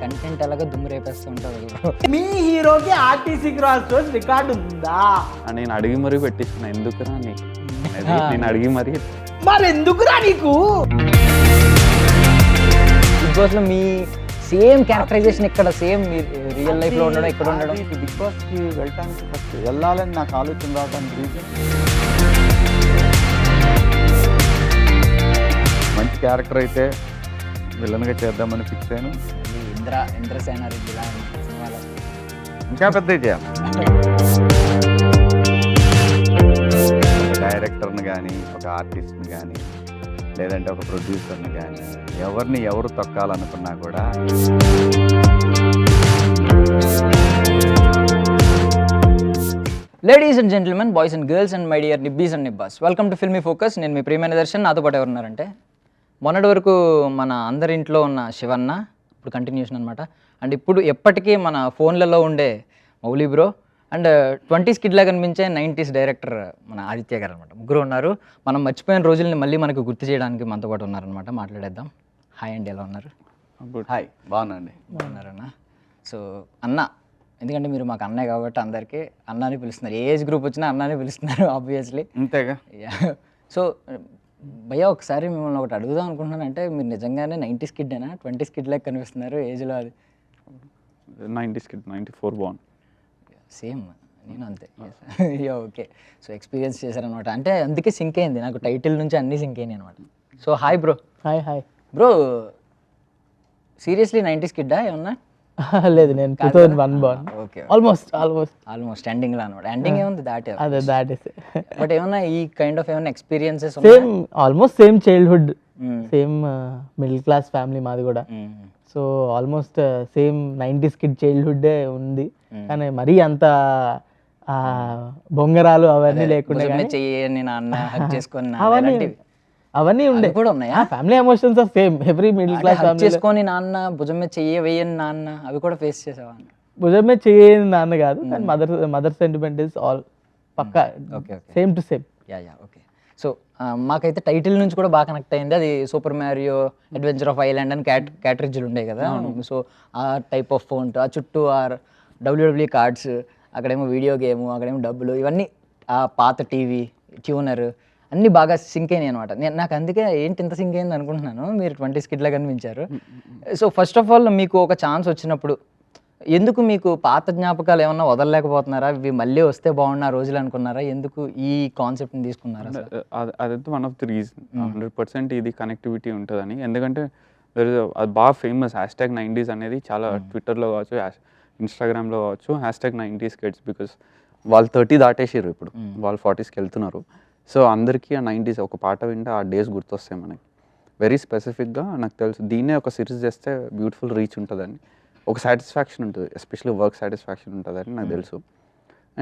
Content ఎలాగో దుమ్ము రేపేస్తూ ఉంటుంది. మీ హీరోకి ఆర్టీసీ క్రాస్ రోడ్స్ రికార్డు ఉందా? నేను అడిగి మరీ పెట్టిస్తున్నా, ఎందుకురా నీకు? నేను అడిగి మరీ. మరి ఎందుకురా నీకు? బిగ్ బాస్ లో మీ సేమ్ క్యారెక్టరైజేషన్ ఇక్కడ సేమ్ రియల్ లైఫ్ లో ఉండడం, ఇక్కడ ఉండడం. బిగ్ బాస్ కి వెళ్ళటానికి ఫస్ట్ వెళ్ళాలని నాకు ఆలోచన రావడానికి రీజన్ మంచి క్యారెక్టర్ అయితే విలన్గా చేద్దామని ఫిక్స్ అయ్యాను. ఇంద్రసేనారెడ్డి సినిమాలో ఇంకా పెద్ద చేయాలి. ఒక డైరెక్టర్ని కానీ, ఒక ఆర్టిస్ట్ని కానీ, లేదంటే ఒక ప్రొడ్యూసర్ని కానీ, ఎవరు తొక్కాలనుకున్నా కూడా ladies and gentlemen, boys and girls and my dear nibbies and nibbas, welcome to Filmy Focus. నేను మీ ప్రియమైన దర్శన్. నాతో పాటు ఎవరున్నారంటే మొన్నటి వరకు మన అందరి ఇంట్లో ఉన్న శివన్న, ఇప్పుడు కంటిన్యూషన్ అనమాట. అండ్ ఇప్పుడు ఎప్పటికీ మన ఫోన్లలో ఉండే మౌలి బ్రో, అండ్ 20s కిడ్లా కనిపించే 90s డైరెక్టర్ మన ఆదిత్య గారు అనమాట. ముగ్గురు ఉన్నారు. మనం మర్చిపోయిన రోజుల్ని మళ్ళీ మనకు గుర్తు చేయడానికి మనతో పాటు ఉన్నారనమాట. మాట్లాడేద్దాం. హాయ్ అండి, ఎలా ఉన్నారు? హాయ్, బాగున్నాండి. బాగున్నారన్న. సో అన్న, ఎందుకంటే మీరు మాకు అన్నయ్య కాబట్టి అందరికీ అన్నాని పిలుస్తున్నారు. ఏ ఏజ్ గ్రూప్ వచ్చినా అన్నాని పిలుస్తున్నారు ఆబ్వియస్లీ. అంతేగా. సో భయ్యా, ఒకసారి మిమ్మల్ని ఒకటి అడుగుదాం అనుకుంటున్నాను. అంటే మీరు నిజంగానే 90s కిడ్డేనా? 20s కిడ్ లాగా కనిపిస్తున్నారు ఏజ్లో. అది 90s కిడ్, 94 బాగుంది. సేమ్, నేను అంతే. ఓకే, సో ఎక్స్పీరియన్స్ చేశారనమాట. అంటే అందుకే సింక్ అయింది నాకు, టైటిల్ నుంచి అన్నీ సింక్ అయినాయి అనమాట. So hi bro. Hi bro, seriously 90s కిడ్డా ఏమన్నా? లేదు, నేను 2001 బాన్. ఓకే, ఆల్మోస్ట్ ఎండింగ్లో అనమాట. ఎండింగ్ ఏముంది దాటే. అదే దాట్ ఇస్. బట్ ఏమన్నా ఈ కైండ్ ఆఫ్ ఏమైనా experiences? Same, almost same childhood, same middle class family మాది కూడా. So almost same 90s kid చైల్డ్హుడ్డే ఉంది. కానీ మరీ అంత బొంగరాలు అవన్నీ లేకుండా చెయ్యని నాన్న హగ్ చేసుకొని అవన్నీ ఉండే కూడా ఉన్నాయా? Family emotions are same every middle class family. చేసుకొని నాన్న భుజం మీద చెయ్యని నాన్న, అవి కూడా ఫేస్ చేసావా? భుజం మీద చేయని నాన్న కాదు, కానీ మదర్ సెంటిమెంట్ ఇస్ ఆల్ పక్కా same to same. Yeah okay. So మాకైతే టైటిల్ నుంచి కూడా బాగా కనెక్ట్ అయింది. అది super Mario adventure of island అని క్యాటరేజ్లు ఉంటాయి కదా. సో ఆ టైప్ ఆఫ్ ఫోన్, ఆ చుట్టూ ఆర్ WWE కార్డ్స్, అక్కడేమో వీడియో గేము, అక్కడేమో డబ్బులు, ఇవన్నీ ఆ పాత టీవీ ట్యూనర్ అన్నీ బాగా సింక్ అయినాయి అనమాట. నాకు అందుకే ఏంటి ఇంత సింక్ అయింది అనుకుంటున్నాను. మీరు 20s కిడ్లా కనిపించారు. సో ఫస్ట్ ఆఫ్ ఆల్, మీకు ఒక ఛాన్స్ వచ్చినప్పుడు ఎందుకు మీకు పాత జ్ఞాపకాలు ఏమన్నా వదలలేకపోతున్నారా? ఇవి మళ్ళీ వస్తే బాగున్న రోజులు అనుకున్నారా? ఎందుకు ఈ కాన్సెప్ట్ని తీసుకున్నారా? అదైతే వన్ ఆఫ్ ది రీజన్. 100% ఇది కనెక్టివిటీ ఉంటుందని. ఎందుకంటే అది బాగా ఫేమస్ #90s అనేది. చాలా ట్విట్టర్లో కావచ్చు, ఇన్స్టాగ్రామ్లో కావచ్చు, #90s కిడ్స్. బికాస్ వాళ్ళు 30 దాటేసారు, ఇప్పుడు వాళ్ళు 40sకి వెళ్తున్నారు. సో అందరికీ ఆ 90s ఒక పాట వింటే ఆ డేస్ గుర్తొస్తాయి మనకి. వెరీ స్పెసిఫిక్గా నాకు తెలుసు, దీన్నే ఒక సిరీస్ చేస్తే బ్యూటిఫుల్ రీచ్ ఉంటుందని, ఒక సాటిస్ఫాక్షన్ ఉంటుంది, ఎస్పెషల్లీ వర్క్ సాటిస్ఫాక్షన్ ఉంటుందని నాకు తెలుసు.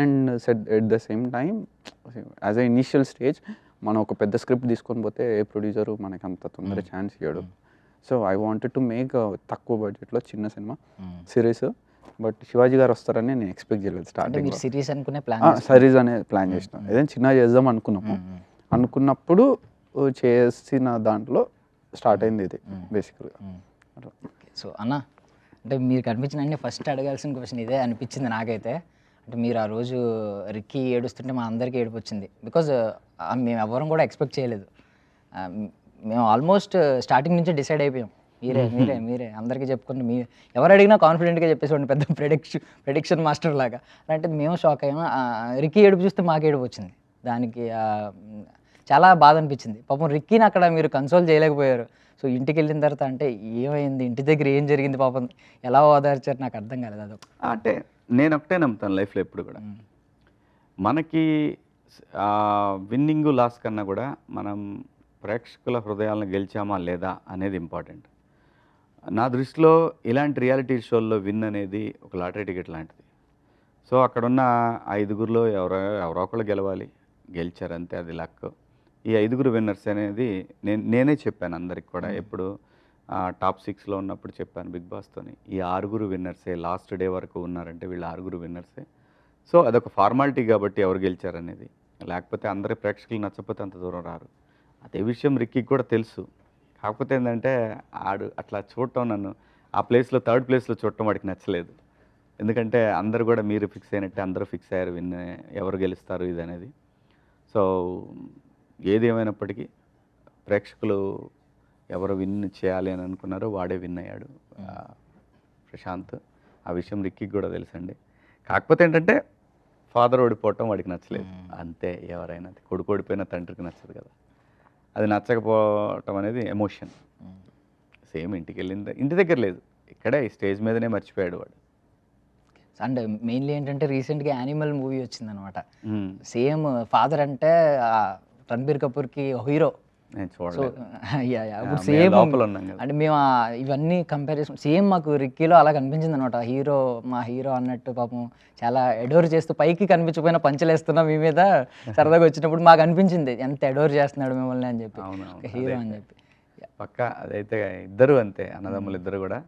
And at the same time, as a initial stage, మనం ఒక పెద్ద స్క్రిప్ట్ తీసుకొని పోతే ఏ ప్రొడ్యూసరు మనకి అంత తొందర ఛాన్స్ ఇవ్వడు. So I wanted to make తక్కువ బడ్జెట్లో చిన్న సినిమా సిరీస్. బట్ శివాజీ గారు వస్తారని నేను ఎక్స్పెక్ట్ చేయలేదు. స్టార్టింగ్ సిరీస్ అనుకునే సిరీస్ అనే ప్లాన్ చేసినాం. ఏదైనా చిన్నగా చేద్దాం అనుకున్నప్పుడు చేసిన దాంట్లో స్టార్ట్ అయింది ఇది బేసిక్గా. సో అన్న, అంటే మీరు కనిపించిన ఫస్ట్ అడగాల్సిన క్వశ్చన్ ఇదే అనిపించింది నాకైతే. అంటే మీరు ఆ రోజు రిక్కీ ఏడుస్తుంటే మా అందరికీ ఏడుపు వచ్చింది. బికాజ్ మేము ఎవరం కూడా ఎక్స్పెక్ట్ చేయలేదు. మేము ఆల్మోస్ట్ స్టార్టింగ్ నుంచి డిసైడ్ అయిపోయాం, మీరే అందరికీ చెప్పుకుంటే ఎవరు అడిగినా కాన్ఫిడెంట్గా చెప్పేసి పెద్ద ప్రెడిక్షన్ మాస్టర్ లాగా. అంటే మేము షాక్ అయ్యాము. రిక్కీ ఏడుపు చూస్తే మాకు ఏడుపు వచ్చింది. దానికి చాలా బాధ అనిపించింది. పాపం రిక్కీని అక్కడ మీరు కన్సోల్ చేయలేకపోయారు. సో ఇంటికి వెళ్ళిన తర్వాత అంటే ఏమైంది, ఇంటి దగ్గర ఏం జరిగింది, పాపం ఎలా ఓదార్చారు నాకు అర్థం కాలేదు. అదొక అంటే నేను ఒకటే నమ్ముతాను లైఫ్లో ఎప్పుడు కూడా, మనకి విన్నింగ్ లాస్ కన్నా కూడా మనం ప్రేక్షకుల హృదయాలను గెలిచామా లేదా అనేది ఇంపార్టెంట్. నా దృష్టిలో ఇలాంటి రియాలిటీ షోల్లో విన్ అనేది ఒక లాటరీ టికెట్ లాంటిది. సో అక్కడున్న 5గురిలో ఎవరో ఒకళ్ళు గెలవాలి, గెలిచారు అంతే, అది లక్. ఈ 5గురు విన్నర్స్ అనేది నేనే చెప్పాను అందరికి కూడా. ఎప్పుడు టాప్ 6లో ఉన్నప్పుడు చెప్పాను బిగ్ బాస్తోని, ఈ 6గురు విన్నర్సే లాస్ట్ డే వరకు ఉన్నారంటే వీళ్ళు 6గురు విన్నర్సే. సో అదొక ఫార్మాలిటీ కాబట్టి ఎవరు గెలిచారనేది, లేకపోతే అందరి ప్రేక్షకులు నచ్చకపోతే అంత దూరం రారు. అదే విషయం రిక్కీకి కూడా తెలుసు. కాకపోతే ఏంటంటే ఆడు అట్లా చూడటం నన్ను ఆ ప్లేస్లో థర్డ్ ప్లేస్లో చూడటం వాడికి నచ్చలేదు. ఎందుకంటే అందరూ కూడా మీరు ఫిక్స్ అయినట్టే అందరూ ఫిక్స్ అయ్యారు విన్ ఎవరు గెలుస్తారు ఇది అనేది. సో ఏది ఏమైనప్పటికీ ప్రేక్షకులు ఎవరు విన్ చేయాలి అని అనుకున్నారో వాడే విన్ అయ్యాడు, ప్రశాంత్. ఆ విషయం రిక్కీకి కూడా తెలుసండి. కాకపోతే ఏంటంటే ఫాదర్ ఓడిపోవటం వాడికి నచ్చలేదు అంతే. ఎవరైనా కొడుకు ఓడిపోయిన తండ్రికి నచ్చదు కదా, అది నచ్చకపోవటం అనేది ఎమోషన్. సేమ్ ఇంటికి వెళ్ళింది ఇంటి దగ్గర లేదు, ఇక్కడే స్టేజ్ మీదనే మర్చిపోయాడు వాడు. అండ్ మెయిన్లీ ఏంటంటే రీసెంట్గా యానిమల్ మూవీ వచ్చిందనమాట. సేమ్ ఫాదర్ అంటే రణబీర్ కపూర్కి హీరో. నేను సో చూడలేదు, ఇప్పుడు సేమ్ లోపల ఉన్నాం కదా. అంటే మేము ఇవన్నీ కంపేర్ చేసి సేమ్ మాకు రిక్కీలో అలా కనిపించింది అనమాట. హీరో మా హీరో అన్నట్టు పాపం చాలా ఎడోర్ చేస్తూ పైకి కనిపించకపోయినా పంచలేస్తున్నా మీ మీద సరదాగా వచ్చినప్పుడు మాకు అనిపించింది ఎంత ఎడోర్ చేస్తున్నాడు మిమ్మల్ని అని చెప్పి, హీరో అని చెప్పి. పక్క అదైతే ఇద్దరు అంతే, అన్నదమ్ములు ఇద్దరు కూడా.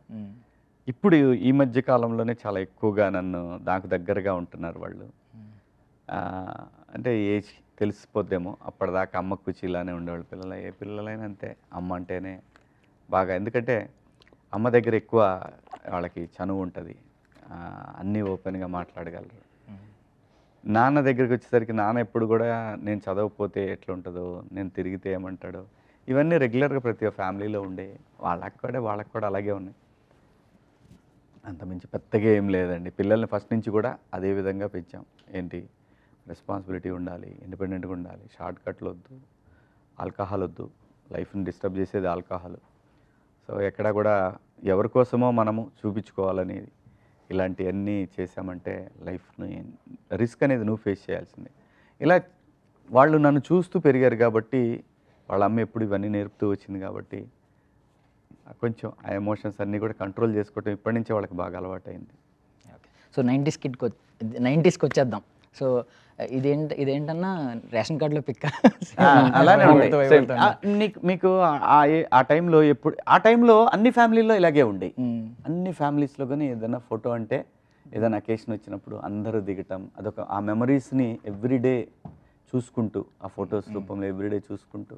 ఇప్పుడు ఈ మధ్య కాలంలోనే చాలా ఎక్కువగా నన్ను నాకు దగ్గరగా ఉంటున్నారు వాళ్ళు. అంటే ఏజ్ తెలిసిపోద్దేమో, అప్పటిదాకా అమ్మ కుచీలానే ఉండేవాళ్ళు పిల్లలు. ఏ పిల్లలైనా అంతే, అమ్మ అంటేనే బాగా. ఎందుకంటే అమ్మ దగ్గర ఎక్కువ వాళ్ళకి చనువు ఉంటుంది, అన్నీ ఓపెన్గా మాట్లాడగలరు. నాన్న దగ్గరికి వచ్చేసరికి నాన్న ఎప్పుడు కూడా నేను చదవకపోతే ఎట్లుంటుందో, నేను తిరిగితే ఏమంటాడో, ఇవన్నీ రెగ్యులర్గా ప్రతి ఫ్యామిలీలో ఉండే. వాళ్ళకి కూడా అలాగే ఉన్నాయి. అంతమించి పెద్దగా ఏం లేదండి. పిల్లల్ని ఫస్ట్ నుంచి కూడా అదే విధంగా పెంచాం. ఏంటి, రెస్పాన్సిబిలిటీ ఉండాలి, ఇండిపెండెంట్గా ఉండాలి, షార్ట్ కట్లు వద్దు, ఆల్కహాల్ వద్దు, లైఫ్ని డిస్టర్బ్ చేసేది ఆల్కహాల్. సో ఎక్కడ కూడా ఎవరి కోసమో మనము చూపించుకోవాలని ఇలాంటివన్నీ చేసామంటే లైఫ్ని రిస్క్ అనేది నువ్వు ఫేస్ చేయాల్సిందే. ఇలా వాళ్ళు నన్ను చూస్తూ పెరిగారు కాబట్టి, వాళ్ళ అమ్మ ఎప్పుడు ఇవన్నీ నేర్పుతూ వచ్చింది కాబట్టి కొంచెం ఆ ఎమోషన్స్ అన్నీ కూడా కంట్రోల్ చేసుకోవటం ఇప్పటి నుంచే వాళ్ళకి బాగా అలవాటైంది. ఓకే, సో 90స్కి వచ్చేద్దాం. సో ఇదేంటన్నా రేషన్ కార్డులో పిక్క అలానే మీకు ఆ టైంలో ఎప్పుడు ఆ టైంలో అన్ని ఫ్యామిలీల్లో ఇలాగే ఉండేవి. అన్ని ఫ్యామిలీస్లో కానీ ఏదైనా ఫోటో అంటే ఏదైనా అకేషన్ వచ్చినప్పుడు అందరూ దిగటం, అదొక ఆ మెమరీస్ని ఎవ్రీడే చూసుకుంటూ, ఆ ఫొటోస్ రూపంలో ఎవ్రీడే చూసుకుంటూ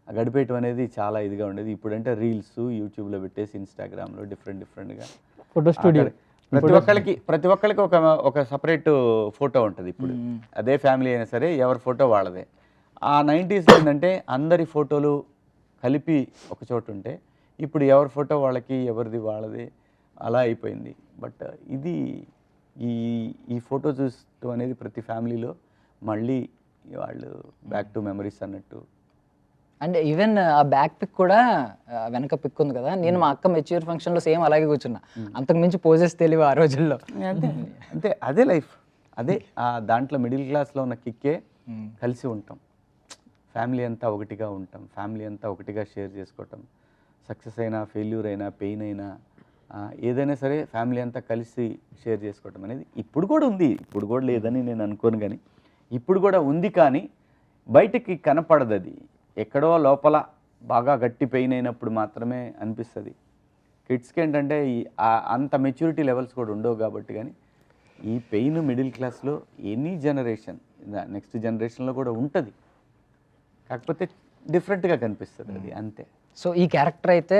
గడిపేయటం అనేది చాలా ఇదిగా ఉండేది. ఇప్పుడంటే రీల్స్ యూట్యూబ్లో పెట్టేసి ఇన్స్టాగ్రామ్లో డిఫరెంట్గా ఫోటో స్టూడియో ప్రతి ఒక్కరికి ఒక సపరేట్ ఫోటో ఉంటుంది. ఇప్పుడు అదే ఫ్యామిలీ అయినా సరే ఎవరి ఫోటో వాళ్ళదే. ఆ 90s ఏంటంటే అందరి ఫోటోలు కలిపి ఒక చోటు ఉంటే, ఇప్పుడు ఎవరి ఫోటో వాళ్ళకి, ఎవరిది వాళ్ళది అలా అయిపోయింది. బట్ ఇది ఈ ఫోటో చూడటం అనేది ప్రతి ఫ్యామిలీలో మళ్ళీ వాళ్ళు బ్యాక్ టు మెమరీస్ అన్నట్టు. అండ్ ఈవెన్ ఆ బ్యాక్ పిక్ కూడా వెనక పిక్ ఉంది కదా, నేను మా అక్క మెచ్యూర్ ఫంక్షన్లో సేమ్ అలాగే కూర్చున్నా. అంతకు మించి పోజెస్ తెలివి ఆ రోజుల్లో. అంతే అదే లైఫ్, అదే దాంట్లో మిడిల్ క్లాస్లో ఉన్న కిక్కే కలిసి ఉంటాం, ఫ్యామిలీ అంతా ఒకటిగా ఉంటాం, ఫ్యామిలీ అంతా ఒకటిగా షేర్ చేసుకోవటం. సక్సెస్ అయినా, ఫెయిల్యూర్ అయినా, పెయిన్ అయినా, ఏదైనా సరే ఫ్యామిలీ అంతా కలిసి షేర్ చేసుకోవటం అనేది ఇప్పుడు కూడా ఉంది. ఇప్పుడు కూడా లేదని నేను అనుకోను, కానీ ఇప్పుడు కూడా ఉంది. కానీ బయటికి కనపడదు. అది ఎక్కడో లోపల బాగా గట్టి పెయిన్ అయినప్పుడు మాత్రమే అనిపిస్తుంది. కిడ్స్కి ఏంటంటే అంత మెచ్యూరిటీ లెవెల్స్ కూడా ఉండవు కాబట్టి. కానీ ఈ పెయిన్ మిడిల్ క్లాస్లో ఎనీ జనరేషన్, నెక్స్ట్ జనరేషన్లో కూడా ఉంటుంది, కాకపోతే డిఫరెంట్గా కనిపిస్తుంది అది, అంతే. సో ఈ క్యారెక్టర్ అయితే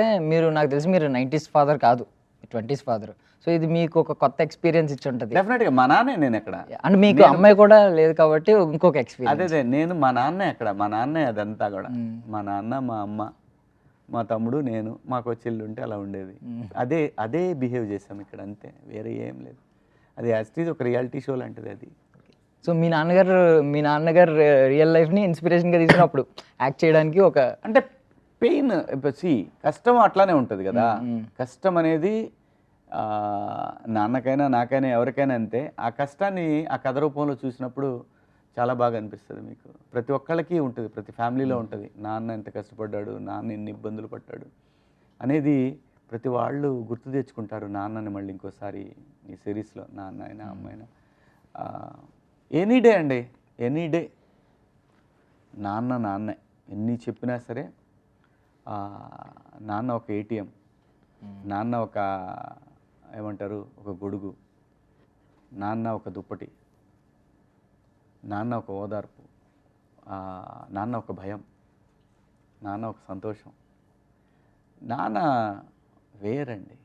నాకు తెలిసి మీరు 90s ఫాదర్ కాదు, 20s ఫాదర్. సో ఇది మీకు ఒక కొత్త ఎక్స్పీరియన్స్ ఇచ్చి ఉంటుంది డెఫినెట్గా. మా నాన్నే నేను ఎక్కడ, అండ్ మీకు అమ్మాయి కూడా లేదు కాబట్టి ఇంకొక ఎక్స్పీరియన్స్. అదే నేను మా నాన్నే ఎక్కడ, మా నాన్నే అదంతా కూడా. మా నాన్న, మా అమ్మ, మా తమ్ముడు, నేను, మాకు చెల్లి ఉంటే అలా ఉండేది. అదే బిహేవ్ చేసాం ఇక్కడ, అంతే, వేరే ఏం లేదు. అది యాజ్ ఇట్ ఈజ్ ఒక రియాలిటీ షో లాంటిది అది. సో మీ నాన్నగారు రియల్ లైఫ్ని ఇన్స్పిరేషన్గా తీసుకున్నప్పుడు యాక్ట్ చేయడానికి ఒక, అంటే పెయిన్, కష్టం అట్లానే ఉంటుంది కదా. కష్టం అనేది నాన్నకైనా నాకైనా ఎవరికైనా అంతే. ఆ కష్టాన్ని ఆ కథ రూపంలో చూసినప్పుడు చాలా బాగా అనిపిస్తుంది. మీకు ప్రతి ఒక్కళ్ళకి ఉంటుంది, ప్రతి ఫ్యామిలీలో ఉంటుంది. నాన్న ఎంత కష్టపడ్డాడు, నాన్న ఎన్ని ఇబ్బందులు పడ్డాడు అనేది ప్రతి వాళ్ళు గుర్తు తెచ్చుకుంటారు నాన్నని మళ్ళీ ఇంకోసారి ఈ సిరీస్లో. నాన్న అయినా అమ్మ అయినా ఎనీ డే అండి, ఎనీ డే నాన్నే. ఎన్ని చెప్పినా సరే నాన్న ఒక ఏటీఎం, నాన్న ఒక ఏమంటారు, ఒక గొడుగు, నాన్న ఒక దుప్పటి, నాన్న ఒక ఓదార్పు, నాన్న ఒక భయం, నాన్న ఒక సంతోషం. నాన్న వేరండి,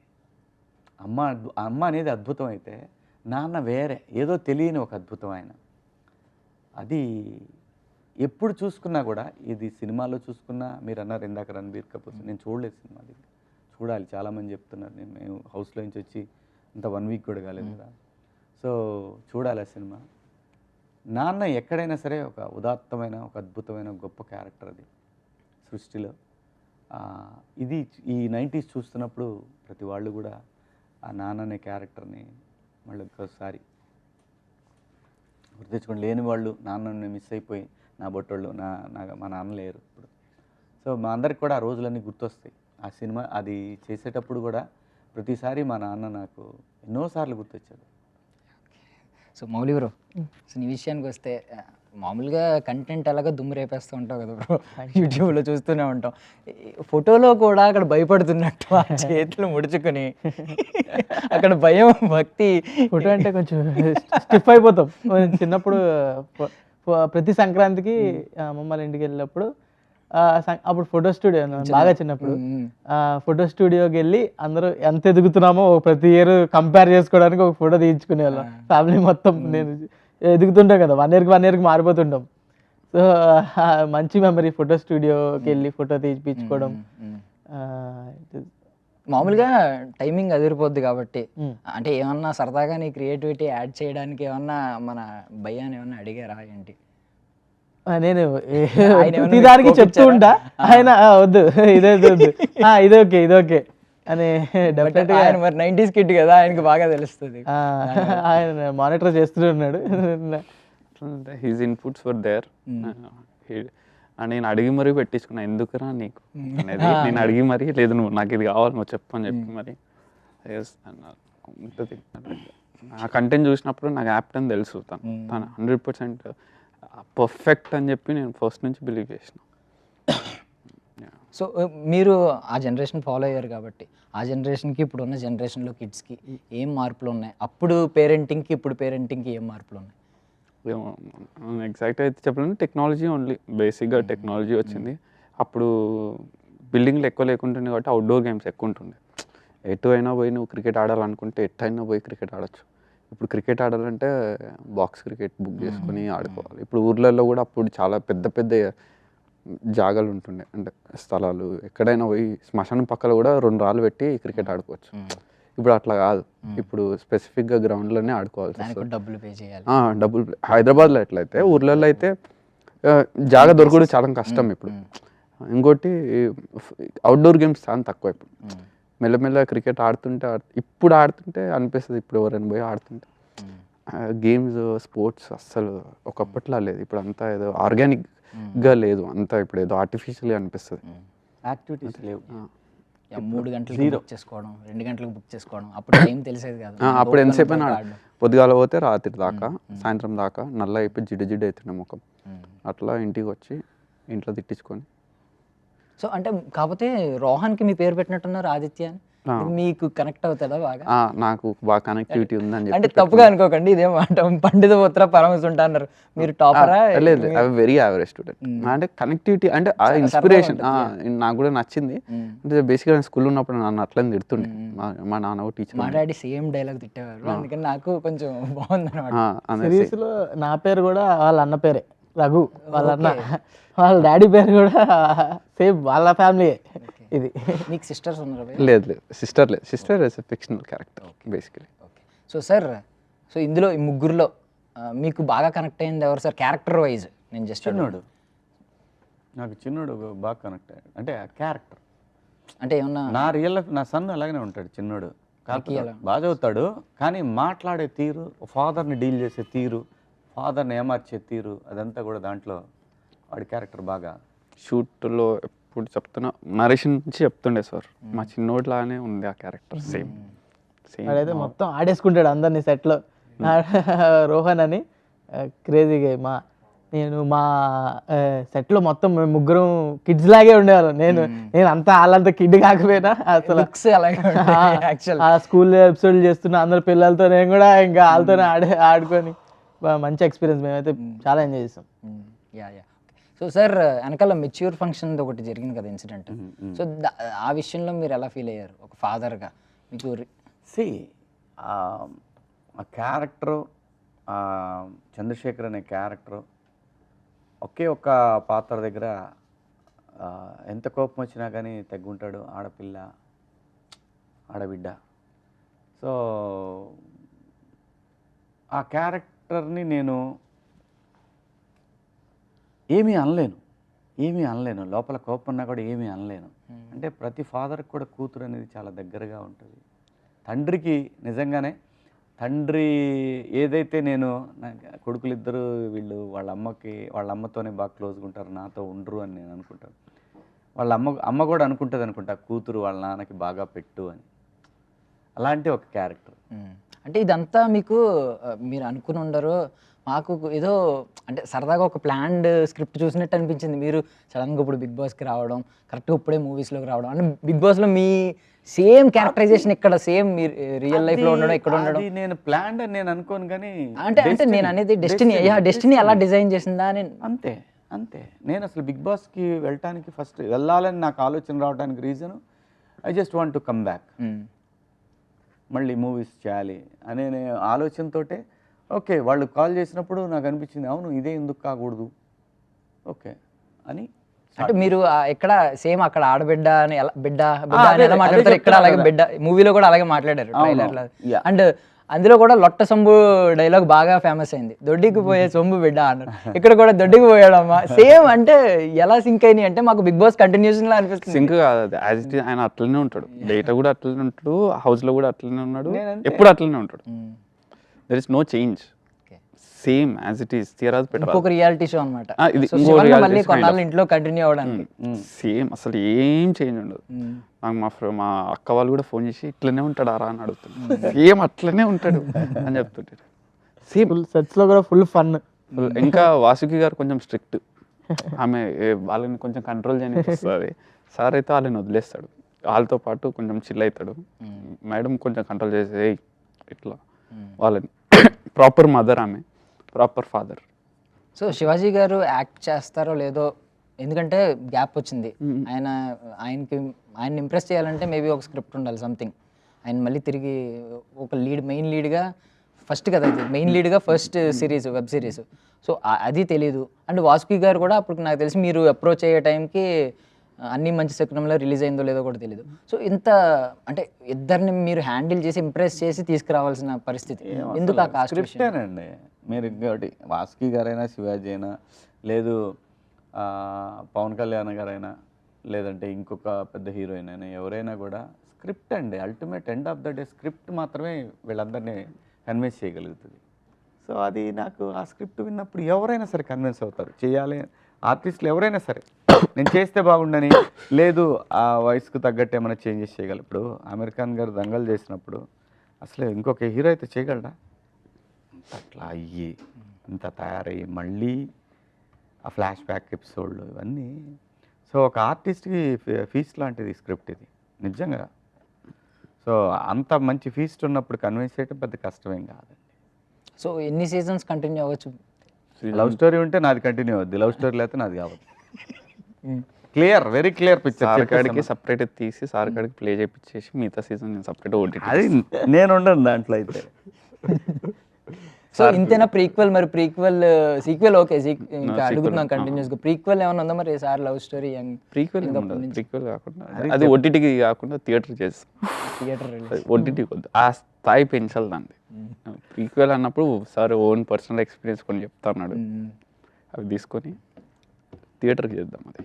అమ్మ అనేది అద్భుతం అయితే నాన్న వేరే ఏదో తెలియని ఒక అద్భుతం ఆయన. అది ఎప్పుడు చూసుకున్నా కూడా, ఇది సినిమాలో చూసుకున్నా, మీరు అన్నారు ఇందాక రణబీర్ కపూర్, నేను చూడలేదు సినిమా, అది చూడాలి, చాలామంది చెప్తున్నారు. మేము హౌస్లో నుంచి వచ్చి ఇంత 1 వీక్ కూడా కాలేదు కదా, సో చూడాలి ఆ సినిమా. నాన్న ఎక్కడైనా సరే ఒక ఉదాత్తమైన, ఒక అద్భుతమైన గొప్ప క్యారెక్టర్ అది సృష్టిలో. ఇది ఈ 90s చూస్తున్నప్పుడు ప్రతి వాళ్ళు కూడా ఆ నాన్న అనే క్యారెక్టర్ని మళ్ళీ ఒకసారి గుర్తించుకోండి. లేని వాళ్ళు నాన్నని మిస్ అయిపోయి, నా బొట్టోళ్ళు మా నాన్న లేరు ఇప్పుడు, సో మా అందరికి కూడా ఆ రోజులన్నీ గుర్తొస్తాయి. ఆ సినిమా అది చేసేటప్పుడు కూడా ప్రతిసారి మా నాన్న నాకు ఎన్నోసార్లు గుర్తొచ్చాడు. సో మౌలి బ్రో, సో నీ విషయానికి వస్తే మామూలుగా కంటెంట్ ఎలాగో దుమ్ము రేపేస్తూ ఉంటావు కదా బ్రో, యూట్యూబ్లో చూస్తూనే ఉంటాం. ఫోటోలో కూడా అక్కడ భయపడుతున్నట్టు ఆ చేతులు ముడుచుకొని అక్కడ భయం భక్తి. ఫోటో అంటే కొంచెం స్టిఫ్ అయిపోతాం. చిన్నప్పుడు ప్రతి సంక్రాంతికి అమ్మమ్మ వాళ్ళ ఇంటికి వెళ్ళినప్పుడు అప్పుడు ఫోటో స్టూడియో బాగా చిన్నప్పుడు ఫోటో స్టూడియోకి వెళ్ళి అందరూ ఎంత ఎదుగుతున్నామో ప్రతి ఇయర్ కంపేర్ చేసుకోవడానికి ఒక ఫోటో తీయించుకునే వాళ్ళం ఫ్యామిలీ మొత్తం. నేను ఎదుగుతుంటాం కదా, 1 ఇయర్కి మారిపోతుంటాం. సో మంచి మెమరీ ఫోటో స్టూడియోకి వెళ్ళి ఫోటో తీయించుకోవడం. మామూలుగా టైమింగ్ అదిరిపోద్ది కాబట్టి, అంటే ఏమన్నా సరదాగా నీ క్రియేటివిటీ యాడ్ చేయడానికి ఏమన్నా మన భయ్యాన్ని ఏమన్నా అడిగారా ఏంటి? నేను ప్రతిదానికి చెప్తూ ఉంటా, ఆయన వద్దు ఇదే వద్దు, ఇది ఓకే అని డెఫినెట్గా. ఆయన మరి 90s కిడ్ కదా, ఆయనకి బాగా తెలుస్తుంది. ఆయన మానిటర్ చేస్తూనే ఉన్నాడు. His inputs were there. నేను అడిగి మరీ పెట్టించుకున్నా, ఎందుకురా నీకు అనేది. నేను అడిగి మరీ, లేదు నువ్వు నాకు ఇది కావాలి నువ్వు చెప్పు అని చెప్పి మరి ఉంటుంది. ఆ కంటెంట్ చూసినప్పుడు నాకు యాప్ట్ అని తెలుసు, తను 100% పర్ఫెక్ట్ అని చెప్పి నేను ఫస్ట్ నుంచి బిలీవ్ చేసిన. సో మీరు ఆ జనరేషన్ ఫాలో అయ్యారు కాబట్టి, ఆ జనరేషన్కి ఇప్పుడున్న జనరేషన్లో కిడ్స్కి ఏం మార్పులు ఉన్నాయి? అప్పుడు పేరెంటింగ్కి ఇప్పుడు పేరెంటింగ్కి ఏం మార్పులు ఉన్నాయి? ఎగ్జాక్ట్ అయితే చెప్పాలంటే టెక్నాలజీ ఓన్లీ, బేసిక్గా టెక్నాలజీ వచ్చింది. అప్పుడు బిల్డింగ్లు ఎక్కువ లేకుంటుండే కాబట్టి అవుట్డోర్ గేమ్స్ ఎక్కువ ఉంటుండే. ఎటు అయినా పోయి నువ్వు క్రికెట్ ఆడాలనుకుంటే ఎట్టయినా పోయి క్రికెట్ ఆడచ్చు. ఇప్పుడు క్రికెట్ ఆడాలంటే బాక్స్ క్రికెట్ బుక్ చేసుకొని ఆడుకోవాలి. ఇప్పుడు ఊర్లలో కూడా అప్పుడు చాలా పెద్ద పెద్ద జాగాలు ఉంటుండే, అంటే స్థలాలు, ఎక్కడైనా పోయి శ్మశానం పక్కన కూడా 2 రాళ్ళు పెట్టి క్రికెట్ ఆడుకోవచ్చు. ఇప్పుడు అట్లా కాదు, ఇప్పుడు స్పెసిఫిక్గా గ్రౌండ్లోనే ఆడుకోవాల్సి వస్తుంది, డబ్బులు పే చేయాలి. డబ్బులు. హైదరాబాద్లో ఎట్లయితే ఊర్లలో అయితే జాగా దొరకడం చాలా కష్టం ఇప్పుడు. ఇంకోటి అవుట్డోర్ గేమ్స్ చాలా తక్కువ ఇప్పుడు. మెల్లమెల్ల క్రికెట్ ఇప్పుడు ఆడుతుంటే అనిపిస్తుంది, ఇప్పుడు ఎవరైనా పోయి ఆడుతుంటే గేమ్స్ స్పోర్ట్స్ అస్సలు ఒకప్పట్లా లేదు. ఇప్పుడు అంతా ఏదో ఆర్గానిక్గా లేదు, అంతా ఇప్పుడు ఏదో ఆర్టిఫిషియల్గా అనిపిస్తుంది. యాక్టివిటీస్ లేవు. 3 గంటలకు బుక్ చేసుకోవడం, 2 గంటలకు బుక్ చేసుకోవడం, అప్పుడు టైం తెలిసేది కాదు. అప్పుడు ఎంతసేపు అయినా పొద్దుగాల పోతే రాత్రి దాకా, సాయంత్రం దాకా నల్ల అయిపోయి జిడ్డు అవుతుండే ముఖం. అట్లా ఇంటికి వచ్చి ఇంట్లో తిట్టించుకొని. సో అంటే కాకపోతే రోహన్కి మీ పేరు పెట్టినట్టున్నారు ఆదిత్య అని, మీకు కనెక్ట్ అవుతుందా బాగా? నాకు బాగా కనెక్టివిటీ ఉందని చెప్పి. అంటే తప్పుగా అనుకోకండి, ఇదేమాట పండిత పుత్ర పరమసుంటా అన్నారు, మీరు టాపరా? లేదు, వెరీ యావరేజ్ స్టూడెంట్. అంటే కనెక్టివిటీ అంటే ఆ ఇన్స్పిరేషన్ నాకు కూడా నచ్చింది. అంటే బేసిక్గా నేను స్కూల్లో ఉన్నప్పుడు నన్ను అట్లని తిడుతుండే మా నాన్న టీచర్. మా డాడీ సేమ్ డైలాగ్ తిట్టేవారు, అందుకని నాకు కొంచెం బాగుంది అనమాట. సిరీస్లో నా పేరు కూడా వాళ్ళ అన్న పేరే, రఘు. వాళ్ళ అన్న, వాళ్ళ డాడీ పేరు కూడా సేమ్, వాళ్ళ ఫ్యామిలీ ఇది. మీకు సిస్టర్స్ ఉన్నారు? లేదు, sister is a fictional character basically. Okay. So sir, so ఇందులో ఈ ముగ్గురులో మీకు బాగా కనెక్ట్ అయింది ఎవరు సార్ క్యారెక్టర్ వైజ్? నేను జస్ట్ నాకు చిన్నోడు బాగా కనెక్ట్ అయ్యాడు. అంటే ఆ క్యారెక్టర్ అంటే ఏమన్నా నా రియల్ లైఫ్, నా సన్ అలాగనే ఉంటాడు చిన్నోడు. బాగా చదువుతాడు కానీ మాట్లాడే తీరు, ఫాదర్ని డీల్ చేసే తీరు, ఫాదర్ని ఏమార్చే తీరు, అదంతా కూడా దాంట్లో వాడి క్యారెక్టర్ బాగా. షూట్లో ఇప్పుడు చెప్తున్నా, నరేషన్ నుంచి చెప్తుండే సార్, మా చిన్నోట్లానే ఉంది ఆ క్యారెక్టర్. సేమ్ వాడైతే మొత్తం ఆడేసుకుంటాడు అందరినీ సెట్లో. రోహన్ అని క్రేజీగా నేను మా సెట్లో మొత్తం మేము ముగ్గురం కిడ్స్ లాగే ఉండేవాళ్ళం. నేను అంతా వాళ్ళంతా కిడ్ కాకపోయినా అసలు ఆ స్కూల్లో ఎపిసోడ్లు చేస్తున్నా అందరు పిల్లలతో, నేను కూడా ఇంకా వాళ్ళతోనే ఆడుకొని మంచి ఎక్స్పీరియన్స్. మేమైతే చాలా ఎంజాయ్ చేస్తాం. సో సార్, వెనకాల మెచ్యూర్ ఫంక్షన్ ఒకటి జరిగింది కదా ఇన్సిడెంట్, సో ఆ విషయంలో మీరు ఎలా ఫీల్ అయ్యారు ఒక ఫాదర్గా? మీకు సి ఆ క్యారెక్టరు, చంద్రశేఖర్ అనే క్యారెక్టరు ఒకే ఒక్క పాత్ర దగ్గర ఎంత కోపం వచ్చినా కానీ తగ్గుంటాడు. ఆడపిల్ల, ఆడబిడ్డ. సో ఆ క్యారెక్టర్ని నేను ఏమీ అనలేను. లోపల కోపం ఉన్నా కూడా ఏమీ అనలేను. అంటే ప్రతి ఫాదర్కి కూడా కూతురు అనేది చాలా దగ్గరగా ఉంటుంది. తండ్రికి నిజంగానే తండ్రి ఏదైతే నేను కొడుకులిద్దరూ వీళ్ళు వాళ్ళ అమ్మతోనే బాగా క్లోజ్గా ఉంటారు, నాతో ఉండరు అని నేను అనుకుంటాను. వాళ్ళ అమ్మ కూడా అనుకుంటుంది అనుకుంటా, కూతురు వాళ్ళ నాన్నకి బాగా పెట్టు అని. అలాంటి ఒక క్యారెక్టర్. అంటే ఇదంతా మీకు మీరు అనుకుని ఉండరు, మాకు ఏదో అంటే సరదాగా ఒక ప్లాన్డ్ స్క్రిప్ట్ చూసినట్టు అనిపించింది. మీరు సడన్గా ఇప్పుడు బిగ్ బాస్కి రావడం, కరెక్ట్గా ఇప్పుడే మూవీస్లోకి రావడం, అంటే బిగ్ బాస్లో మీ సేమ్ క్యారెక్టరైజేషన్ ఇక్కడ సేమ్ మీరు రియల్ లైఫ్లో ఉండడం, ఇక్కడ ఉండడం. నేను ప్లాన్డ్ అని నేను అనుకోను, కానీ అంటే నేను అనేది డెస్టినీ ఎలా డిజైన్ చేసిందా అని. అంతే. నేను అసలు బిగ్ బాస్కి వెళ్ళటానికి ఫస్ట్ వెళ్ళాలని నాకు ఆలోచన రావడానికి reason I just want to come back, మళ్ళీ మూవీస్ చేయాలి అనే ఆలోచనతోటే. ఓకే, వాళ్ళు కాల్ చేసినప్పుడు నాకు అనిపించింది, అవును ఇదే ఎందుకు కాకూడదు, ఓకే అని. అంటే మీరు ఎక్కడ సేమ్ అక్కడ ఆడబిడ్డ అని బిడ్డ అని ఎలా మాట్లాడతారు, ఇక్కడ అలాగే బిడ్డ మూవీలో కూడా అలాగే మాట్లాడారు ట్రైలర్లో. అండ్ అందులో కూడా లొట్ట సొంబు డైలాగ్ బాగా ఫేమస్ అయింది, దొడ్డికి పోయే సొంబు బిడ్డ అన్నారు. ఇక్కడ కూడా దొడ్డికి పోయాడమ్మా సేమ్. అంటే ఎలా సింక్ అయినాయి అంటే మాకు బిగ్ బాస్ కంటిన్యూషన్ లా అనిపిస్తుంది. సింక్ కాదు, యాజ్ ఇట్ ఈస్ ఆయన అట్లనే ఉంటాడు, బయట కూడా అట్లనే ఉంటాడు, హౌస్ లో కూడా అట్లనే ఉన్నాడు, ఎప్పుడు అట్లనే ఉంటాడు. There is no change, same as it is. తీరాజ్ పెట్టారు ఒక రియాలిటీ షో అనమాట, మళ్ళీ కొన్నాళ్ళు ఇంట్లో కంటిన్యూ అవ్వడానికి. సేమ్ అసలు ఏం చేంజ్ ఉండదు. నాకు మా అక్క వాళ్ళు కూడా ఫోన్ చేసి ఇట్లనే ఉంటాడు అరా అని అడుగుతాడు, సేమ్ అట్లనే ఉంటాడు అని చెప్తుంటారు. సేమ్ సెట్స్ లో కూడా ఫుల్ ఫన్. ఇంకా వాసుకి గారు కొంచెం స్ట్రిక్ట్, ఆమె వాళ్ళని కొంచెం కంట్రోల్ చేయనిస్తుంది. సార్ అయితే వాళ్ళని వదిలేస్తాడు, వాళ్ళతో పాటు కొంచెం చిల్ అవుతాడు. మేడం కొంచెం కంట్రోల్ చేసే ఇట్లా వాళ్ళని. ప్రాపర్ మదర్ ఆమె, ప్రాపర్ ఫాదర్. సో శివాజీ గారు యాక్ట్ చేస్తారో లేదో, ఎందుకంటే గ్యాప్ వచ్చింది. ఆయన ఇంప్రెస్ చేయాలంటే మేబీ ఒక స్క్రిప్ట్ ఉండాలి, సంథింగ్. ఆయన మళ్ళీ తిరిగి ఒక మెయిన్ లీడ్గా ఫస్ట్ కదా, ఇది మెయిన్ లీడ్గా first series, web series. So అది తెలీదు. అండ్ వాసుకి గారు కూడా అప్పుడు నాకు తెలిసి మీరు అప్రోచ్ అయ్యే టైంకి అన్ని మంచి శకునంలో రిలీజ్ అయిందో లేదో కూడా తెలియదు. సో ఇంత అంటే ఇద్దరిని మీరు హ్యాండిల్ చేసి ఇంప్రెస్ చేసి తీసుకురావాల్సిన పరిస్థితి ఎందుకు? ఆ కాస్ట్ స్క్రిప్టేనండి. మీరు ఇంకోటి వాసుకి గారైనా, శివాజీ అయినా, లేదు పవన్ కళ్యాణ్ గారైనా, లేదంటే ఇంకొక పెద్ద హీరోయిన్ అయినా, ఎవరైనా కూడా స్క్రిప్ట్ అండి. Ultimate end of the day script మాత్రమే వీళ్ళందరినీ కన్విన్స్ చేయగలుగుతుంది. సో అది నాకు ఆ స్క్రిప్ట్ విన్నప్పుడు ఎవరైనా సరే కన్విన్స్ అవుతారు చేయాలి. ఆర్టిస్టులు ఎవరైనా సరే నేను చేస్తే బాగుండని, లేదు ఆ వయసుకు తగ్గట్టు ఏమైనా చేంజెస్ చేయగలరు. ఇప్పుడు ఆమీర్ ఖాన్ గారు దంగల్ చేసినప్పుడు అసలు ఇంకొక హీరో అయితే చేయగలరా? అట్లా అయ్యి ఇంత తయారయ్యి మళ్ళీ ఆ ఫ్లాష్ బ్యాక్ ఎపిసోడ్లు ఇవన్నీ. సో ఒక ఆర్టిస్ట్కి ఫీస్ట్ లాంటిది స్క్రిప్ట్ ఇది నిజంగా. సో అంత మంచి ఫీస్ట్ ఉన్నప్పుడు కన్విన్స్ చేయడం పెద్ద కష్టమేం కాదండి. సో ఎన్ని సీజన్స్ కంటిన్యూ అవ్వచ్చు? లవ్ స్టోరీ ఉంటే నాది కంటిన్యూ అవుద్ది, లవ్ స్టోరీ లేకపోతే నాది కావద్దు. Clear, very clear picture. సార్కాడికి సపరేట్ తీసి సార్కాడికి ప్లే చేయించేసి మిగతా సీజన్ నేను సపరేట్ ఓటీటీ. అది నేను ఉండను దాంట్లో అయితే. సో ఇంతేనా ప్రీక్వెల్? మరి సీక్వెల్ ఓకే, ఇంకా అడుగుతున్నాం కంటిన్యూస్గా. ప్రీక్వెల్ ఏమైనా ఉందా మరి సార్ లవ్ స్టోరీ? ప్రీక్వెల్ కాకుండా అది ఓటీటీకి కాకుండా థియేటర్ చేస్తాం. ఓటీటీ వద్దు, ఆ స్థాయి పెంచాలి దాన్ని. ప్రీక్వెల్ అన్నప్పుడు సార్ ఓన్ పర్సనల్ ఎక్స్పీరియన్స్ కొన్ని చెప్తున్నాడు, అవి తీసుకొని థియేటర్కి చేద్దాం అది.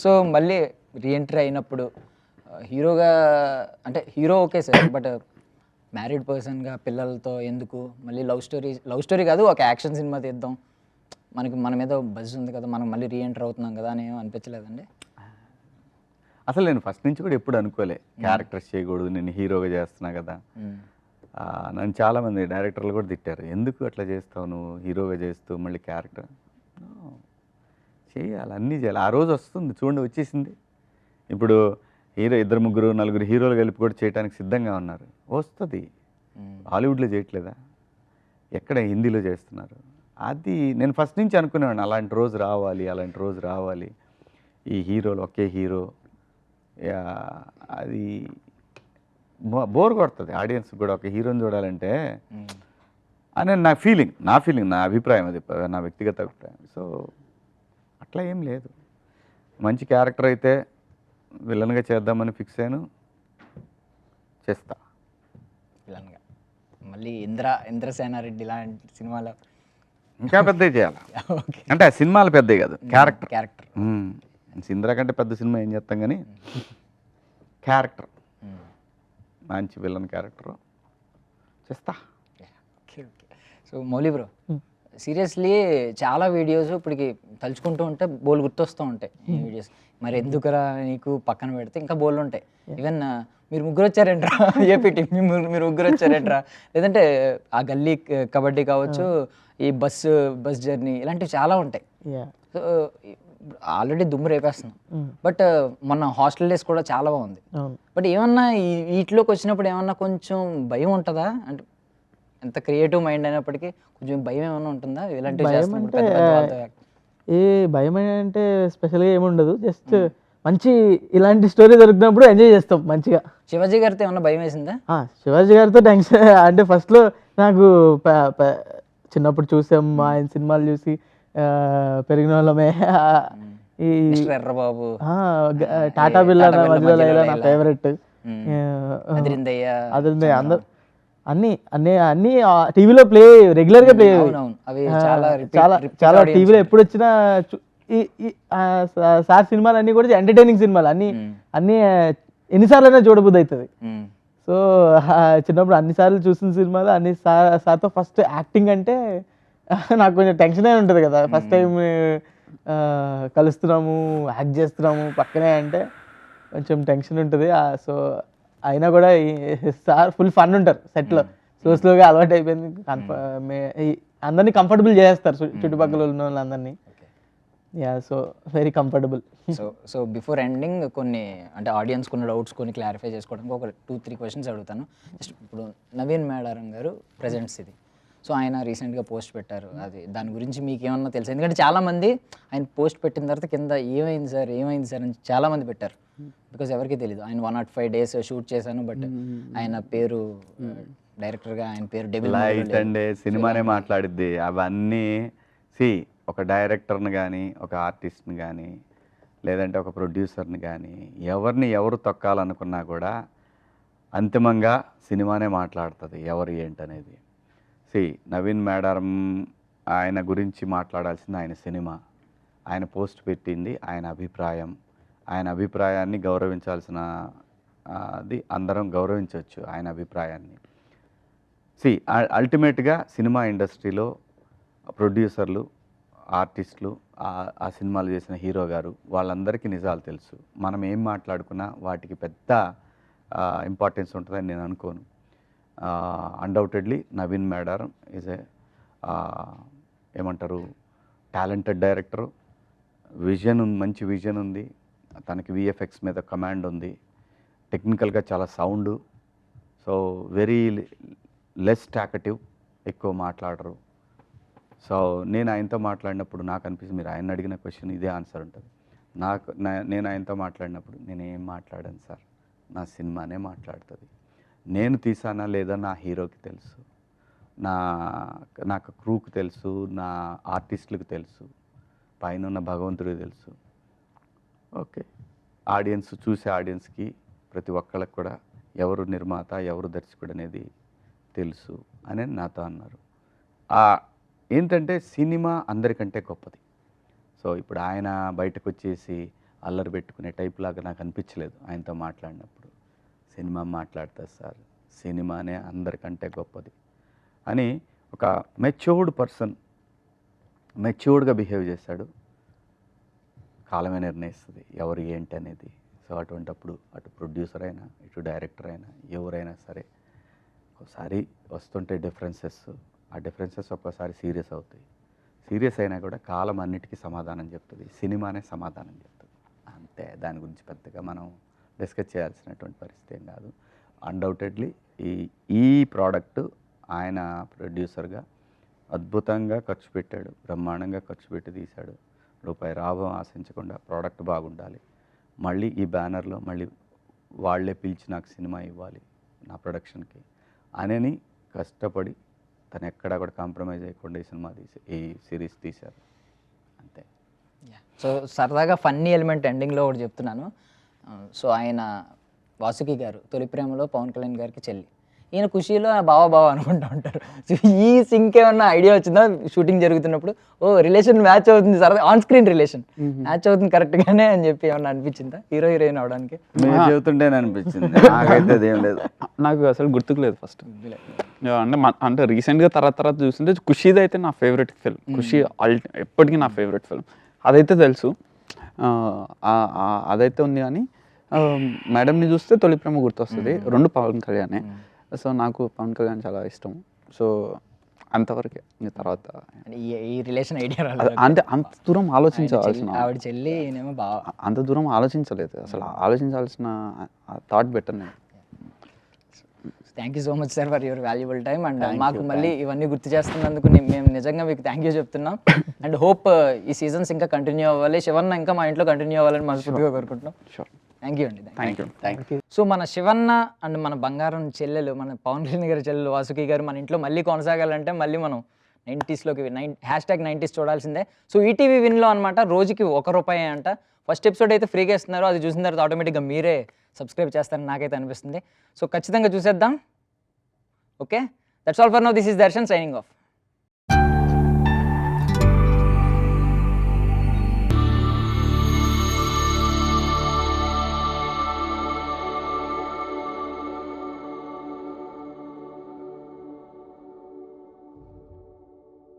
సో మళ్ళీ రీఎంట్రీ అయినప్పుడు హీరోగా, అంటే hero okay sir, but married పర్సన్గా పిల్లలతో ఎందుకు మళ్ళీ లవ్ స్టోరీ కాదు, ఒక యాక్షన్ సినిమా తీద్దాం, మన మీద బజ్ ఉంది కదా, మనం మళ్ళీ రీఎంటర్ అవుతున్నాం కదా అని ఏం అనిపించలేదండి? అసలు నేను ఫస్ట్ నుంచి కూడా ఎప్పుడు అనుకోలే క్యారెక్టర్స్ చేయకూడదు, నేను హీరోగా చేస్తున్నా కదా. నన్ను చాలామంది డైరెక్టర్లు కూడా తిట్టారు, ఎందుకు అట్లా చేస్తావు నువ్వు హీరోగా చేస్తూ మళ్ళీ క్యారెక్టర్ చేయాలి, అన్నీ చేయాలి. ఆ రోజు వస్తుంది చూడండి, వచ్చేసింది. ఇప్పుడు ఇద్దరు ముగ్గురు నలుగురు హీరోలు కలిపి కూడా చేయడానికి సిద్ధంగా ఉన్నారు, వస్తుంది. హాలీవుడ్లో చేయట్లేదా, ఎక్కడ హిందీలో చేస్తున్నారు. అది నేను ఫస్ట్ నుంచి అనుకునేవాడిని, అలాంటి రోజు రావాలి, ఈ హీరోలు ఒకే హీరో. అది బోర్ కొడుతుంది ఆడియన్స్ కూడా ఒక హీరోని చూడాలంటే అని నా ఫీలింగ్, నా అభిప్రాయం, అది నా వ్యక్తిగత అభిప్రాయం. సో అట్లా ఏం లేదు. మంచి క్యారెక్టర్ అయితే విలన్గా చేద్దామని ఫిక్స్ అయ్యాను, చేస్తా. విలన్గా మళ్ళీ ఇంద్రసేనారెడ్డి లాంటి సినిమాలో ఇంకా పెద్దవి చేయాలి. ఓకే. అంటే ఆ సినిమాలు పెద్దవి కాదు, క్యారెక్టర్ ఇంద్ర కంటే పెద్ద సినిమా ఏం చేస్తాం కానీ క్యారెక్టర్, మంచి విలన్ క్యారెక్టర్ చేస్తా. Okay okay. So Mouli bro, seriously చాలా వీడియోస్ ఇప్పటికి తలుచుకుంటూ ఉంటే బోల్ గుర్తొస్తూ ఉంటాయి ఈ వీడియోస్. మరి ఎందుకురా నీకు పక్కన పెడితే ఇంకా బోల్ ఉంటాయి. ఈవెన్ మీరు ముగ్గురు వచ్చారేంట్రా ఏపీ టీం, మీరు ముగ్గురు వచ్చారేంట్రా, లేదంటే ఆ గల్లీ కబడ్డీ కావచ్చు, ఈ బస్ జర్నీ, ఇలాంటివి చాలా ఉంటాయి. సో ఆల్రెడీ దుమ్ము రేపేస్తున్నాం. బట్ మొన్న హాస్టల్ డేస్ కూడా చాలా బాగుంది. బట్ ఏమన్నా వీటిలోకి వచ్చినప్పుడు ఏమన్నా కొంచెం భయం ఉంటుందా? అంటే ఎంత క్రియేటివ్ మైండ్ అయినప్పటికీ కొంచెం భయం ఏమైనా ఉంటుందా ఇలాంటివి చేస్తున్నప్పుడు? ఏ భయం అంటే స్పెషల్గా ఏముండదు, జస్ట్ మంచి ఇలాంటి స్టోరీ దొరికినప్పుడు ఎంజాయ్ చేస్తాం మంచిగా. శివాజీ గారితో ఏమన్నా భయం వేసిందా? శివాజీ గారితో టెన్షన్ అంటే ఫస్ట్లో నాకు చిన్నప్పుడు చూసాం ఆయన సినిమాలు చూసి పెరిగిన వాళ్ళమే. ఈ ఎర్రబాబు, టాటా బిర్లా మధ్యలో లైలా నా ఫేవరెట్, అదిరిందయ్య, అందరు అన్ని టీవీలో ప్లే రెగ్యులర్గా ప్లే, అవి చాలా టీవీలో ఎప్పుడు వచ్చినా సార్ సినిమాలు అన్నీ కూడా ఎంటర్టైనింగ్ సినిమాలు అన్ని ఎన్నిసార్లు అయినా చూడబుద్ధి అవుతుంది. సో చిన్నప్పుడు అన్నిసార్లు చూసిన సినిమాలు అన్ని సార్తో ఫస్ట్ యాక్టింగ్ అంటే నాకు కొంచెం టెన్షన్ అయి ఉంటుంది కదా, ఫస్ట్ టైం కలుస్తున్నాము, యాక్ట్ చేస్తున్నాము పక్కనే అంటే కొంచెం టెన్షన్ ఉంటుంది. సో అయినా కూడా సార్ ఫుల్ ఫన్ ఉంటారు సెట్లో. స్లోగా అలవాటు అయిపోయింది, అందరినీ కంఫర్టబుల్ చేస్తారు చుట్టుపక్కల ఉన్న వాళ్ళందరినీ. So very comfortable. So before ending కొన్ని అంటే ఆడియన్స్ కొన్ని డౌట్స్ కొన్ని క్లారిఫై చేసుకోవడానికి ఒక 2-3 క్వశ్చన్స్ అడుగుతాను. జస్ట్ ఇప్పుడు నవీన్ మేడారం గారు ప్రెజెంట్స్ ఇది, సో ఆయన రీసెంట్గా పోస్ట్ పెట్టారు, అది దాని గురించి మీకు ఏమన్నా తెలుసు? ఎందుకంటే చాలామంది ఆయన పోస్ట్ పెట్టిన తర్వాత కింద ఏమైంది సార్ అని చాలామంది పెట్టారు. బికాజ్ ఎవరికి తెలియదు. ఆయన 105 days షూట్ చేశాను, బట్ ఆయన పేరు డైరెక్టర్గా ఆయన పేరు లైట్ అండి సినిమానే మాట్లాడిద్ది. అవన్నీ ఒక డైరెక్టర్ని కానీ, ఒక ఆర్టిస్ట్ని కానీ, లేదంటే ఒక ప్రొడ్యూసర్ని కానీ, ఎవరు తొక్కాలనుకున్నా కూడా అంతిమంగా సినిమానే మాట్లాడుతుంది ఎవరు ఏంటనేది. నవీన్ మేడారం ఆయన గురించి మాట్లాడాల్సింది ఆయన సినిమా, ఆయన పోస్ట్ పెట్టింది ఆయన అభిప్రాయం. ఆయన అభిప్రాయాన్ని గౌరవించాల్సిన అది అందరం గౌరవించవచ్చు ఆయన అభిప్రాయాన్ని. అల్టిమేట్గా సినిమా ఇండస్ట్రీలో ప్రొడ్యూసర్లు, ఆర్టిస్టులు, ఆ సినిమాలు చేసిన హీరో గారు వాళ్ళందరికీ నిజాలు తెలుసు. మనం ఏం మాట్లాడుకున్నా వాటికి పెద్ద ఇంపార్టెన్స్ ఉంటుందని నేను అనుకోను. అన్డౌటెడ్లీ నవీన్ మేడారం ఈజ్ ఏమంటారు టాలెంటెడ్ డైరెక్టరు, మంచి విజన్ ఉంది, తనకి విఎఫ్ఎక్స్ మీద కమాండ్ ఉంది, టెక్నికల్గా చాలా sound, so very less talkative, ఎక్కువ మాట్లాడరు. సో నేను ఆయనతో మాట్లాడినప్పుడు నాకు అనిపిస్తుంది, మీరు ఆయన అడిగిన క్వశ్చన్ ఇదే ఆన్సర్ ఉంటుంది. నేను ఆయనతో మాట్లాడినప్పుడు నేనేం మాట్లాడాను సార్, నా సినిమానే మాట్లాడుతుంది. నేను తీసానా లేదా నా హీరోకి తెలుసు, నాకు క్రూకి తెలుసు, నా ఆర్టిస్టులకు తెలుసు, పైన ఉన్న భగవంతుడికి తెలుసు. ఓకే, చూసే ఆడియన్స్కి ప్రతి ఒక్కళ్ళకి కూడా ఎవరు నిర్మాత ఎవరు దర్శకుడు అనేది తెలుసు అని నాతో అన్నారు. ఏంటంటే సినిమా అందరికంటే గొప్పది. సో ఇప్పుడు ఆయన బయటకు వచ్చేసి అల్లరి పెట్టుకునే టైప్ లాగా నాకు అనిపించలేదు ఆయనతో మాట్లాడినప్పుడు. సినిమా మాట్లాడుతుంది సార్, సినిమానే అందరికంటే గొప్పది అని ఒక మెచ్యూర్డ్ పర్సన్ మెచ్యూర్డ్గా బిహేవ్ చేశాడు. కాలమే నిర్ణయిస్తుంది ఎవరు ఏంటి అనేది. సో అటువంటప్పుడు అటు ప్రొడ్యూసర్ అయినా ఇటు డైరెక్టర్ అయినా ఎవరైనా సరే ఒకసారి వస్తుంటే ఆ డిఫరెన్సెస్ ఒక్కోసారి సీరియస్ అవుతాయి. సీరియస్ అయినా కూడా కాలం అన్నిటికీ సమాధానం చెప్తుంది, సినిమానే సమాధానం చెప్తుంది. అంతే, దాని గురించి పెద్దగా మనం డిస్కస్ చేయాల్సినటువంటి పరిస్థితి ఏం కాదు. అన్డౌటెడ్లీ ఈ ప్రోడక్ట్ ఆయన ప్రొడ్యూసర్గా అద్భుతంగా ఖర్చు పెట్టాడు, బ్రహ్మాండంగా ఖర్చు పెట్టి తీశాడు. రూపాయి లాభం ఆశించకుండా ప్రోడక్ట్ బాగుండాలి, మళ్ళీ ఈ బ్యానర్లో మళ్ళీ వాళ్ళే పిలిచి నాకు సినిమా ఇవ్వాలి, నా ప్రొడక్షన్కి అని కష్టపడి తను ఎక్కడా కూడా కాంప్రమైజ్ అయ్యకుండా ఈ సినిమా ఈ సిరీస్ తీశారు అంతే. సో సరదాగా ఫన్నీ ఎలిమెంట్ ఎండింగ్లో ఒకటి చెప్తున్నాను. సో ఆయన వాసుకి గారు తొలి ప్రేమలో పవన్ కళ్యాణ్ గారికి చెల్లి, ఈయన ఖుషీలో బావా బావా అనుకుంటూ ఉంటారు. సో ఈ సింక్ ఏమన్నా ఐడియా వచ్చిందా షూటింగ్ జరుగుతున్నప్పుడు? ఓ రిలేషన్ మ్యాచ్ అవుతుంది, సరదా ఆన్ స్క్రీన్ రిలేషన్ మ్యాచ్ అవుతుంది కరెక్ట్గానే అని చెప్పి ఏమన్నా అనిపించిందా హీరో హీరోయిన్ అవడానికి? మీరు చెబుతుంటేనే అనిపించింది, నాకైతే అదేం లేదు. నాకు అసలు గుర్తుకులేదు ఫస్ట్. అంటే రీసెంట్గా తర్వాత చూస్తుంటే ఖుషీది అయితే నా ఫేవరెట్ ఫిల్మ్. ఖుషి ఎప్పటికీ నా ఫేవరెట్ ఫిల్మ్, అదైతే తెలుసు. అదైతే ఉంది. కానీ మేడంని చూస్తే తొలి ప్రేమ గుర్తొస్తుంది. రెండు పవన్ కళ్యాణే. సో నాకు పవన్ కళ్యాణ్ చాలా ఇష్టం. సో అంతవరకే. ఇంకా తర్వాత ఈ రిలేషన్ ఐడియా రాలేదు. అంటే అంత దూరం ఆలోచించాల్సిన, ఆవిడ చెల్లి ఈయనేమో బావ, అంత దూరం ఆలోచించలేదు అసలు. ఆలోచించాల్సిన థాట్ బెటర్ నేను. Thank you so much sir for your valuable time. And మాకు మళ్ళీ ఇవన్నీ గుర్తు చేస్తున్నందుకు మేము నిజంగా మీకు థ్యాంక్ యూ చెప్తున్నాం. అండ్ హోప్ ఈ సీజన్స్ ఇంకా కంటిన్యూ అవ్వాలి, శివన్న ఇంకా మా ఇంట్లో కంటిన్యూ అవ్వాలని మనస్ఫూర్తిగా కోరుకుంటున్నాం. షూర్. థ్యాంక్ యూ అండి. Thank you. సో మన శివన్న అండ్ మన బంగారం చెల్లెలు, మన పవన్ కళ్యాణ్ గారి చెల్లెలు వాసుకి గారు మన ఇంట్లో మళ్ళీ కొనసాగాలంటే మళ్ళీ మనం 90sలోకి #90s చూడాల్సిందే. సో ఈటీవీ విన్లో అనమాట రోజుకి ₹1 అంట. ఫస్ట్ ఎపిసోడ్ అయితే ఫ్రీగా ఇస్తున్నారు, అది చూసిన తర్వాత ఆటోమేటిక్గా మీరే సబ్స్క్రైబ్ చేస్తారని నాకైతే అనిపిస్తుంది. సో ఖచ్చితంగా చూసేద్దాం. Okay, that's all for now. This is Darshan signing off.